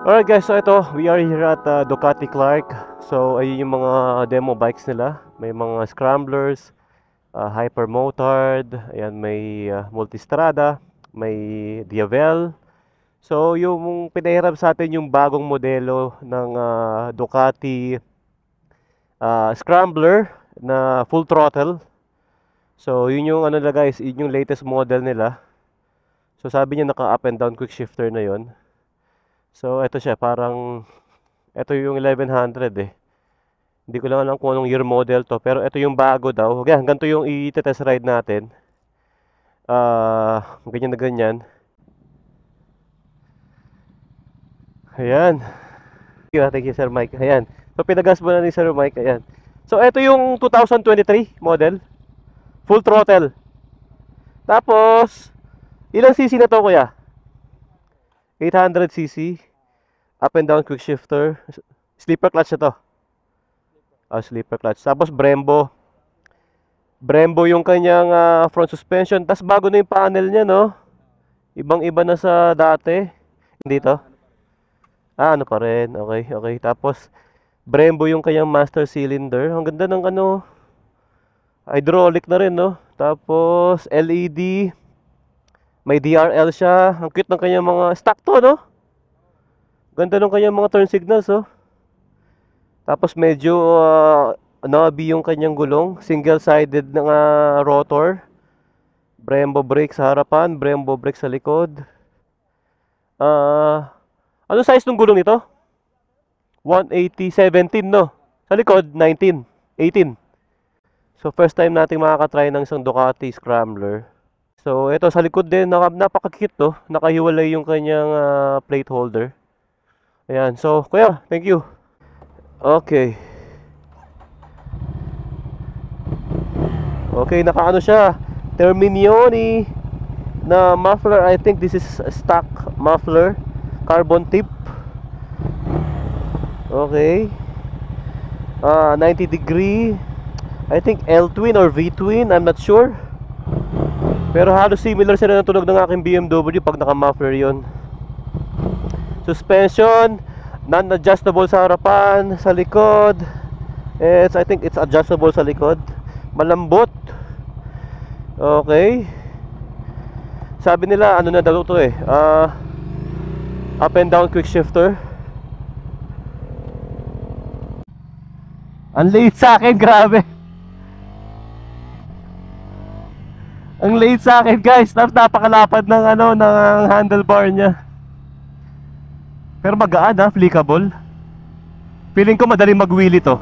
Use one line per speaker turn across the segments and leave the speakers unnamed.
Alright guys, so ito, we are here at Ducati Clark. So ayun yung mga demo bikes nila. May mga scramblers, hyper motard, ayan may multistrada, may Diavel. So yung pinahiram sa atin yung bagong modelo ng Ducati Scrambler na full throttle. So yun yung ano na guys, yun yung latest model nila. So sabi niya naka up and down quick shifter na yon. So ito siya, parang ito yung 1100 eh. Hindi ko lang alam kung anong year model to, pero ito yung bago daw. Yan, ganito yung i-test ride natin. Ganyan na ganyan. Ayan. Thank you Sir Mike. Ayan. So pinagas mo na ni Sir Mike. Ayan. So ito yung 2023 model. Full throttle. Tapos, ilang cc na to kuya? 800cc. Up and down quick shifter. Sleeper clutch na to. Sleeper clutch. Tapos Brembo. Brembo yung kanyang front suspension. Tapos bago na yung panel niya, no? Ibang-iba na sa dati. Dito. Ano pa rin. Okay, okay. Tapos Brembo yung kanyang master cylinder. Ang ganda ng ano. Hydraulic na rin, no? Tapos LED. May DRL siya. Ang cute ng kanyang mga stock to, no? Ganda ng kanyang mga turn signals, oh. Tapos medyo knobby yung kanyang gulong. Single-sided na rotor. Brembo brake sa harapan. Brembo brake sa likod. Ano size ng gulong nito? 180/17, no? Sa likod, 19. 18. So first time nating makakatry ng isang Ducati Scrambler. So ito sa likod din, napaka-cute to. Nakahiwalay yung kanyang plate holder. Ayan, so kuya, thank you. Okay. Okay, nakaano siya. Terminioni na muffler. I think this is a stock muffler. Carbon tip. Okay. 90 degree. I think L-twin or V-twin. I'm not sure. Pero halos similar sila ng tunog ng aking BMW pag naka-muffler yon. Suspension. Non-adjustable sa harapan, sa likod. I think it's adjustable sa likod. Malambot. Okay. Sabi nila ano na daw to eh. Up and down quick shifter. Ang late sa akin, grabe. Ang late sa akin, guys. Napakalapad ng ano ng handlebar niya. Pero magaan flickable. Feeling ko madaling mag-wheelie to.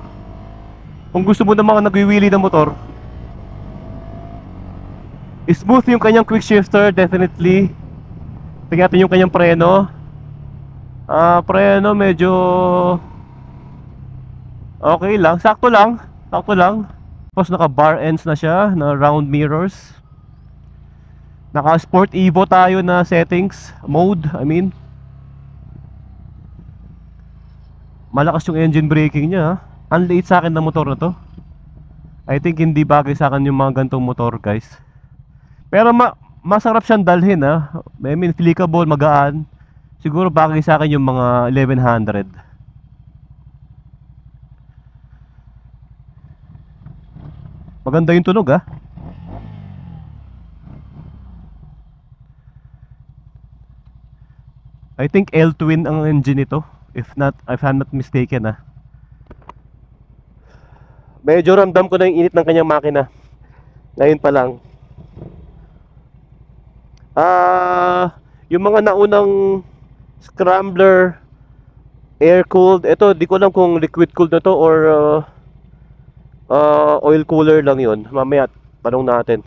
Kung gusto mo ng mga nag-wheelie na motor, smooth yung kanyang quick shifter, definitely. Tingnan natin yung kanyang preno. Preno medyo okay lang, sakto lang. Sakto lang. Tapos naka bar ends na siya, na round mirrors. Naka Sport Evo tayo na settings, mode, I mean. Malakas yung engine braking niya. Ang late sa akin na motor na to. I think hindi bagay sa akin yung mga gantong motor, guys. Pero masarap siyang dalhin, I mean, flickable, magaan. Siguro bagay sa akin yung mga 1100. Maganda yung tunog, I think L-twin ang engine nito. If I'm not mistaken, Medyo ramdam ko na yung init ng kanyang makina. Ngayon pa lang. Yung mga naunang Scrambler air-cooled, ito di ko alam kung liquid-cooled na to or oil cooler lang yon. Mamaya tanong natin.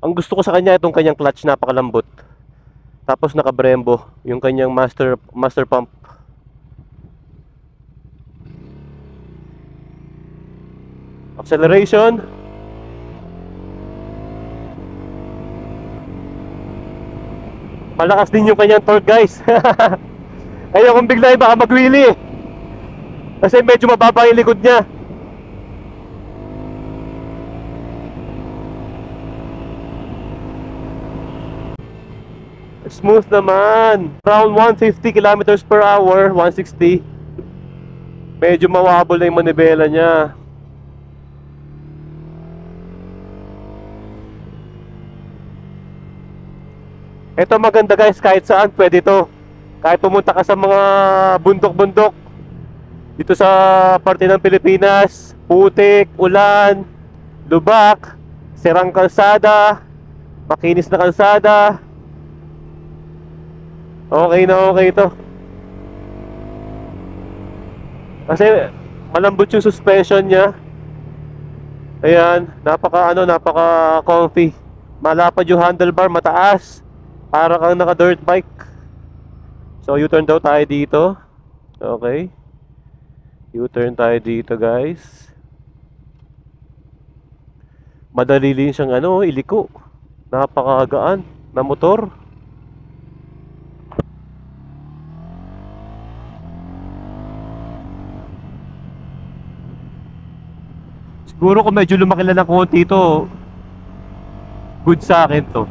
Ang gusto ko sa kanya itong kanyang clutch, napakalambot. Tapos naka Brembo yung kanyang master pump. Acceleration. Malakas din yung kanyang torque, guys. Ayaw kung bigla baka mag-wheelie. Kasi medyo mababa yung likod niya. Smooth naman. Around 150 kilometers per hour, 160. Medyo mawabol na yung manibela niya. Ito maganda guys, kahit saan pwede to. Kahit pumunta ka sa mga bundok-bundok dito sa parte ng Pilipinas, putik, ulan, lubak, sirang kalsada, makinis na kalsada, okay na okay to. Kasi malambot yung suspension niya. Ayan, napaka comfy. Malapad yung handlebar, mataas. Para kang naka dirt bike. So U-turn daw tayo dito. Okay, U-turn tayo dito guys. Madali din siyang iliko. Napakagaan na motor. Siguro kung medyo lumaki lang ng konti ito, good sa akin to.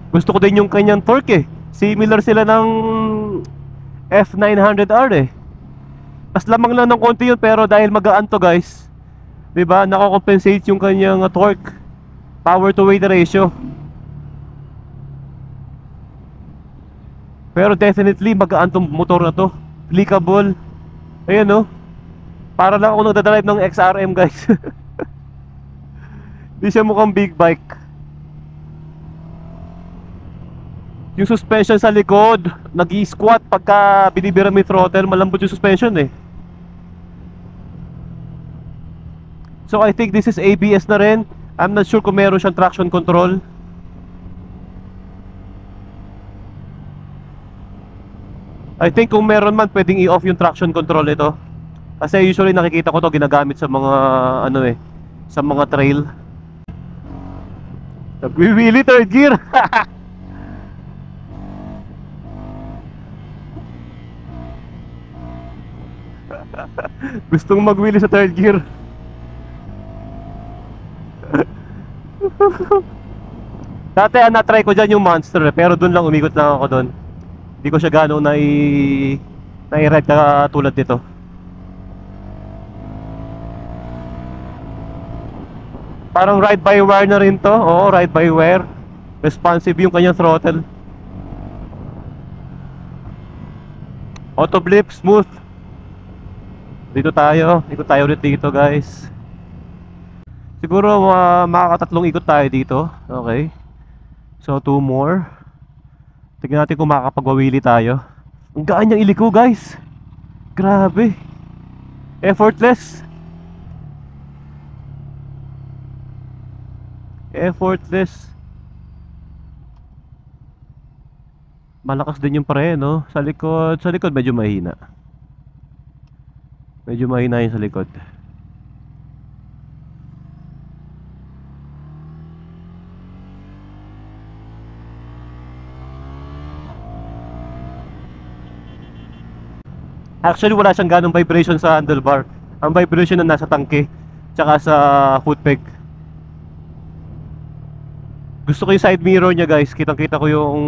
Gusto ko din yung kanyang torque eh. Similar sila ng F900R eh. Mas lamang lang ng konti yun, pero dahil magaan to guys, diba, nakakompensate yung kanyang torque, power to weight ratio. Pero definitely magaan tong motor na to. Applicable. Ayan no. Para lang ako nagdadrive ng XRM guys. Di siya mukhang big bike. Yung suspension sa likod, nag-i-squat pagka binibira mo yung throttle. Malambot yung suspension eh. So I think this is ABS na rin. I'm not sure kung meron siyang traction control. I think kung meron man, pwedeng i-off yung traction control ito. Kasi usually nakikita ko to ginagamit sa mga sa mga trail. Nagwiwili third gear. Gustong magwili sa third gear. Dati na-try ko dyan yung Monster pero dun lang umikot lang ako dun. Hindi ko siya gano'ng nai-ride ka tulad dito. Parang ride by wire na rin to. Oo, ride by wire. Responsive yung kanyang throttle. Auto blip, smooth. Dito tayo, ikot tayo ulit dito guys. Siguro makakatatlong ikot tayo dito. Okay. So 2 more. Tignan natin kung makakapagwawili tayo. Ang gaan niyang iliko guys. Grabe. Effortless. Effortless. Malakas din yung preno. Sa likod medyo mahina. Medyo mahina yun sa likod. Actually wala siyang ganong vibration sa handlebar. Ang vibration na nasa tangke tsaka sa foot peg. Gusto ko yung side mirror niya guys. Kitang kita ko yung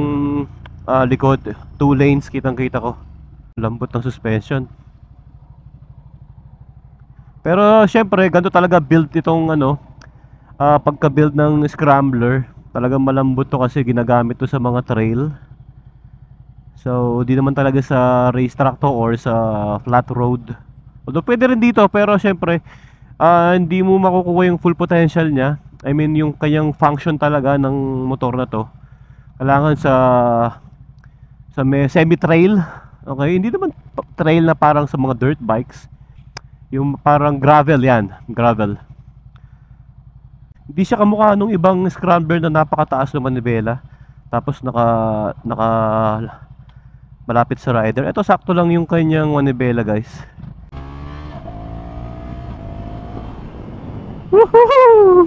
likod. 2 lanes kitang kita ko. Lambot ng suspension. Pero syempre ganito talaga build itong pagka-build ng scrambler. Talagang malambot to kasi ginagamit to sa mga trail. So di naman talaga sa racetrack to or sa flat road. Although pwede rin dito, pero syempre hindi mo makukuha yung full potential niya. I mean yung kanyang function talaga ng motor na to. Kailangan sa may semi-trail. Okay, hindi naman trail na parang sa mga dirt bikes. Yung parang gravel yan, gravel. Hindi siya kamukha nung ibang scrambler na napakataas ng manibela. Tapos naka malapit sa rider. Ito sakto lang yung kanyang manibela guys. Woohoo!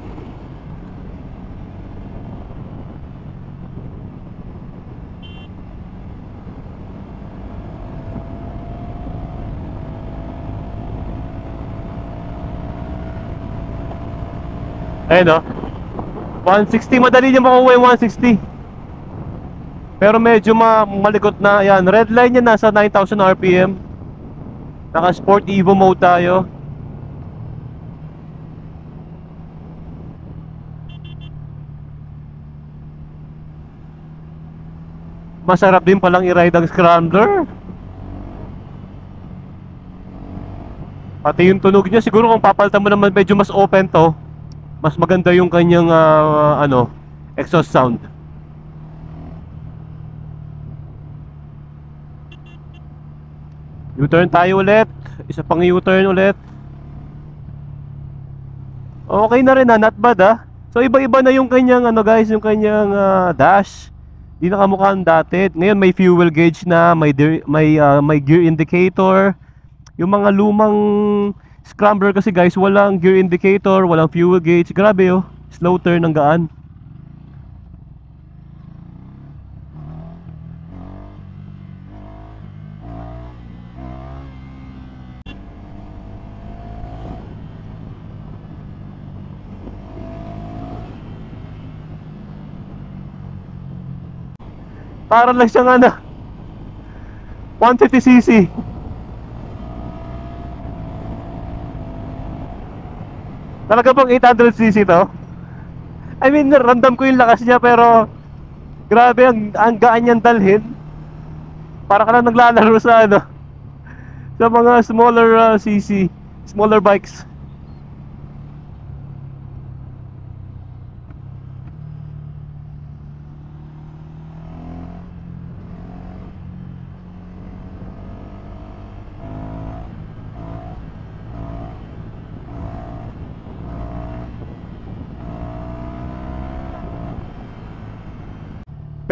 Ayun o 160, madali niya makuha yung 160. Pero medyo malikot na. Yan, red line niya nasa 9,000 RPM. Naka Sport Evo mode tayo. Masarap din palang i-ride ang Scrambler. Pati yung tunog niya, siguro kung papalitan mo naman medyo mas open to, mas maganda yung kanyang exhaust sound. U-turn tayo ulit. Isa pang U-turn ulit. Okay na rin, not bad. So iba-iba na yung kanyang guys, yung kanyang dash. Di na kamukha ang dati. Ngayon may fuel gauge na, may gear indicator. Yung mga lumang Scrambler kasi guys, walang gear indicator, walang fuel gauge. Grabe slow turn ng gaan. Para lang siyang 150cc. Talaga bang 800cc to? I mean, ramdam ko yung lakas niya, pero grabe, ang gaan niyang dalhin. Para ka lang naglalaro sa sa mga smaller cc, smaller bikes.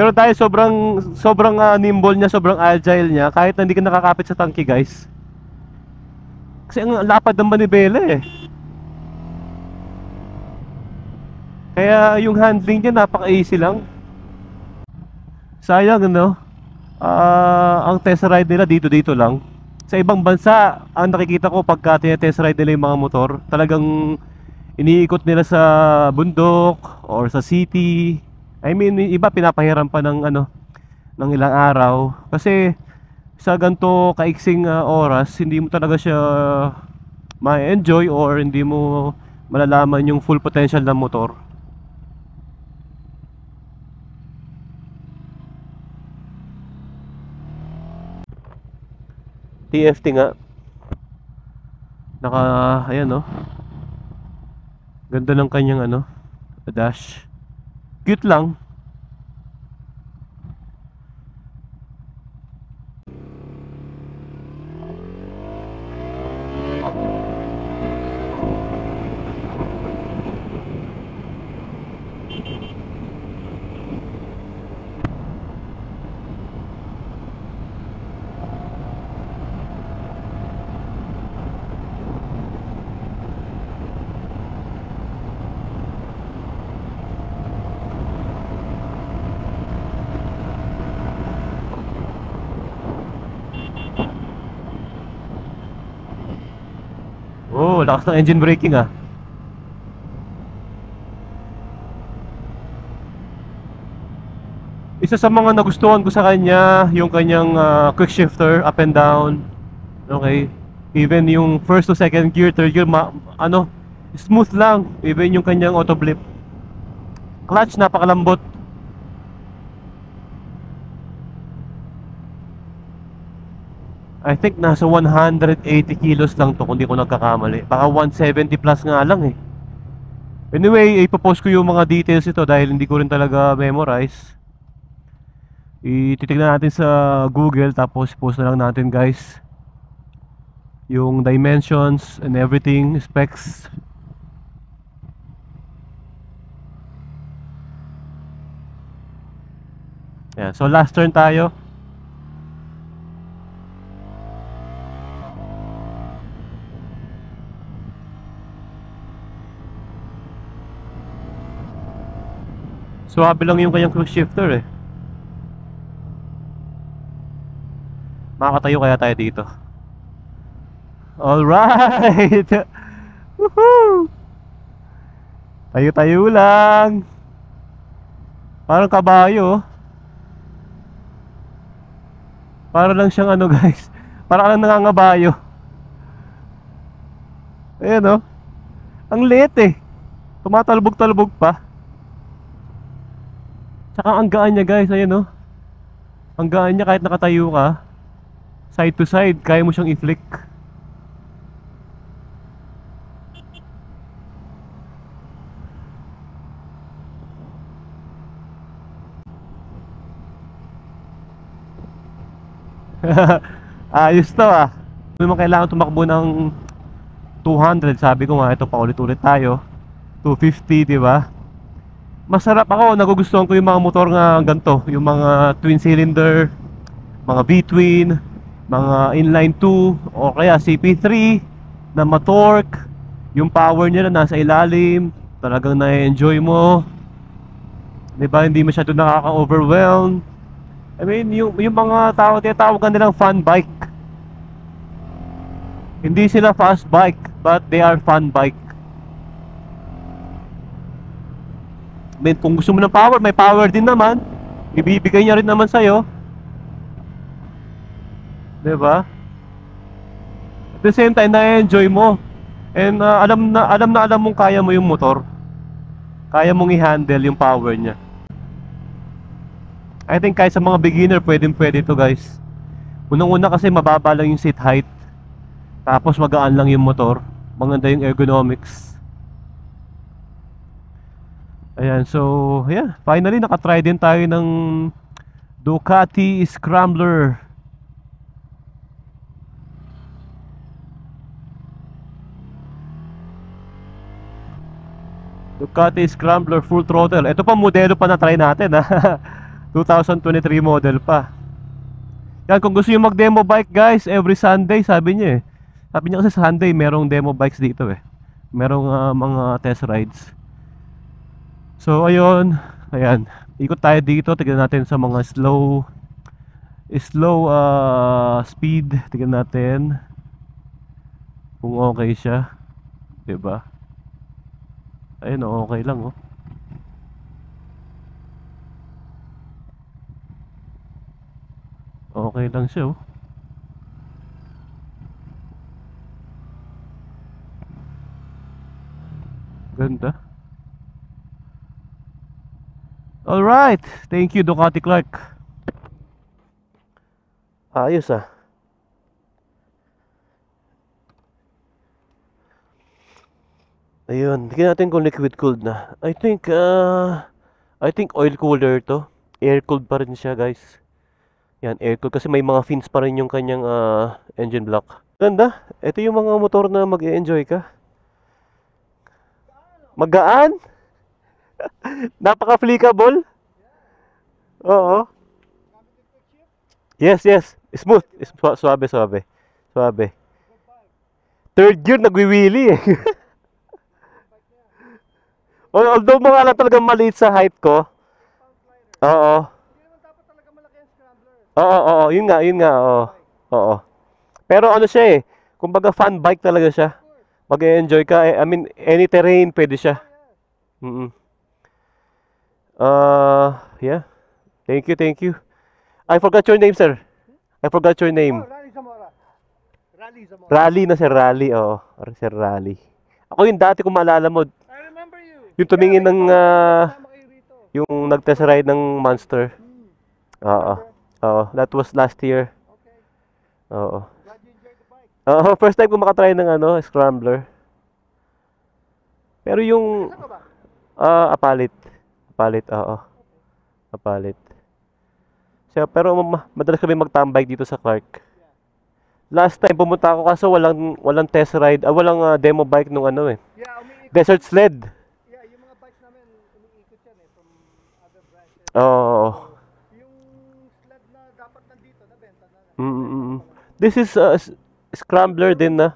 Pero dahil sobrang nimble niya, sobrang agile niya, kahit na hindi ka nakakapit sa tangke guys. Kasi ang lapad ng manibela Kaya yung handling niya napaka-easy lang. Sayang ang test ride nila dito lang. Sa ibang bansa, ang nakikita ko pagka test ride nila yung mga motor, talagang iniikot nila sa bundok or sa city. I mean, iba pinapahiram pa ng ng ilang araw kasi sa ganito kaiksing oras hindi mo talaga siya ma-enjoy or hindi mo malalaman yung full potential ng motor. TFT nga. Ayan ganda ng kanyang dash. Cute lang. Oh, lakas ng engine braking Isa sa mga nagustuhan ko sa kanya, yung kanyang quick shifter, up and down. Okay. Even yung first to second gear, third gear, smooth lang. Even yung kanyang auto blip. Clutch, napakalambot. I think nasa 180 kilos lang to kung di ko nagkakamali. Baka 170 plus nga lang Anyway, ipopost ko yung mga details ito dahil hindi ko rin talaga memorize. Ititignan natin sa Google tapos post na lang natin guys yung dimensions and everything, specs. Yeah, so last turn tayo. Suwabe lang yung kanyang cruise shifter Makakatayo kaya tayo dito. Alright. Woohoo! Tayo-tayo lang. Parang kabayo Para lang siyang ano guys, para lang nangangabayo. Ayan oh. Ang liit eh. Tumatalbog-talbog pa. Tsaka ang gaan niya guys, ayan oh. Ang gaan niya kahit nakatayo ka. Side to side, kaya mo siyang i-flick. Ayos to ah. Hindi mo kailangan tumakbo ng 200. Sabi ko nga, ito pa ulit-ulit tayo. 250, di ba? Masarap ako, nagugustuhan ko yung mga motor nga ganito. Yung mga twin cylinder, mga V-twin, mga inline 2, o kaya CP3 na ma-torque. Yung power niya na nasa ilalim, talagang na-enjoy mo. Di ba? Hindi masyado nakaka-overwhelm. I mean, yung mga tao, tinatawagan nilang fun bike. Hindi sila fast bike, but they are fun bike. I mean, kung gusto mo ng power, may power din naman. Ibibigay niya rin naman sa'yo. Diba? At the same time, na-enjoy mo. And alam mong kaya mo yung motor. Kaya mong i-handle yung power niya. I think kahit sa mga beginner, pwede to guys. Unang-una kasi mababa lang yung seat height. Tapos magaan lang yung motor. Maganda yung ergonomics. Ayan, so yeah, finally nakatry din tayo ng Ducati Scrambler. Ducati Scrambler full throttle. Ito pa modelo pa na try natin ha. 2023 model pa. Yan, kung gusto nyo mag-demo bike guys, every Sunday sabi niya eh. Sabi niya kasi Sunday merong demo bikes dito eh. Merong mga test rides. So ayun, ayan. Ikot tayo dito, tignan natin sa mga slow speed, tignan natin kung okay siya. 'Di ba? Ayun, okay lang oh. Okay lang siya oh. Ganda. Alright, thank you Ducati Clark. Ayos ah. Ayun, tingnan natin kung liquid cooled na. I think oil cooler to. Air cooled pa rin siya guys. Yan, air cooled kasi may mga fins pa rin yung kanyang engine block. Ganda, ito yung mga motor na mag-e-enjoy ka. Magaan? Napaka-flickable? Oo. Yes, yes. Smooth. Suabe. Third gear, nagwiwili eh. Although mga lang talagang maliit sa height ko. Oo. Oo. Yun nga, oo. Pero ano siya eh. Kumbaga fun bike talaga siya. Mag-e-enjoy ka. I mean, any terrain pwede siya. Yeah. Thank you. I forgot your name, sir. I forgot your name.
Rally Zamora. Rally Zamora.
Rally na Sir Rally, oo. Sir Rally. Ako yung dati kung maalala mo,
I remember you.
yung tumingin ng,
Kasama kayo rito.
yung nag-test ride ng Monster. Oo. Oo, that was last year.
Okay.
Oo.
Glad you enjoyed the bike.
Oo, first time ko makatry ng Scrambler. Pero yung,
Saan ka ba?
Apalit. Oo. Apalit. So, pero madalas kami magtambay dito sa Clark. Last time pumunta ako kaso walang test ride, walang demo bike nung eh.
Yeah, umiikot.
Desert sled.
Yeah, yung mga bikes namin umiikot yan from other branches.
Oo.
Yung sled na dapat nandito, nabenta na.
This is Scrambler din na.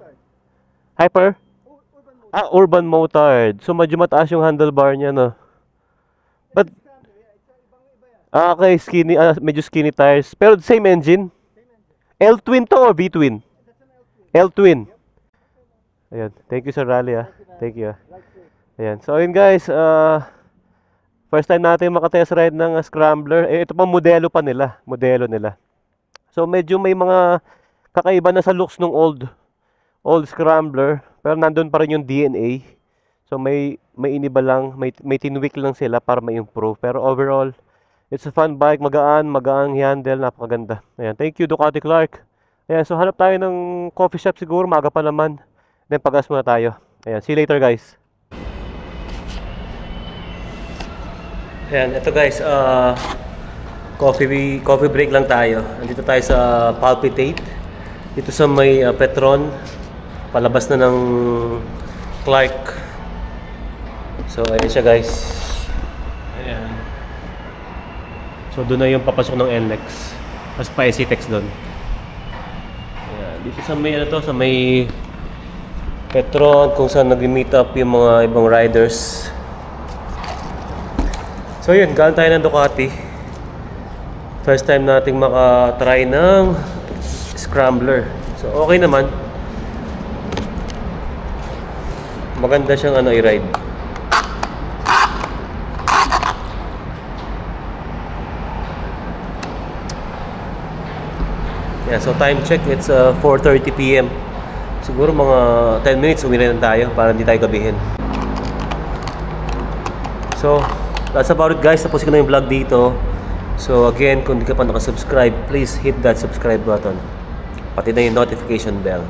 Hyper?
Urban mode.
Urban motard. So medyo mataas yung handlebar niya no. But
Scrambler, yeah, iba yan.
okay, skinny, medyo skinny tires. Pero same engine. L-twin to or V-twin? L-twin. Ayan. Thank you Sir Rally Thank you Ayan. So ayun guys, first time natin makatest ride ng Scrambler. Ito pa modelo nila. So medyo may mga kakaiba na sa looks ng old Scrambler, pero nandun pa rin yung DNA. So may iniba lang, may tinwik lang sila para ma-improve. Pero overall, it's a fun bike, magaan handle, napakaganda. Ayan, thank you Ducati Clark. Ayan, so hanap tayo ng coffee shop siguro, maga pa naman. Then pag-gas muna tayo. Ayan, see you later guys. Ayan, ito guys, coffee break lang tayo. Nandito tayo sa Palpitate. Dito sa may Petron, palabas na ng Clark. So, ayan siya guys. Ayan. So, doon na yung papasok ng NLEX. Tapos pa SCTEX doon. Ayan. Dito sa may, ano to, sa may Petron, kung saan nag-meet up yung mga ibang riders. So, yun. Galing tayo ng Ducati. First time nating makatry ng Scrambler. So, okay naman. Maganda siyang i-ride. Yeah, so time check, it's 4:30 PM. Siguro mga 10 minutes uwi na tayo para hindi tayo gabihin. So, that's about it guys. Tapos ko na yung vlog dito. So again, kung hindi ka pa nakasubscribe, please hit that subscribe button. Pati na yung notification bell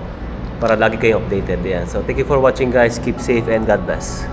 para lagi kayong updated. Yeah. So thank you for watching guys. Keep safe and God bless.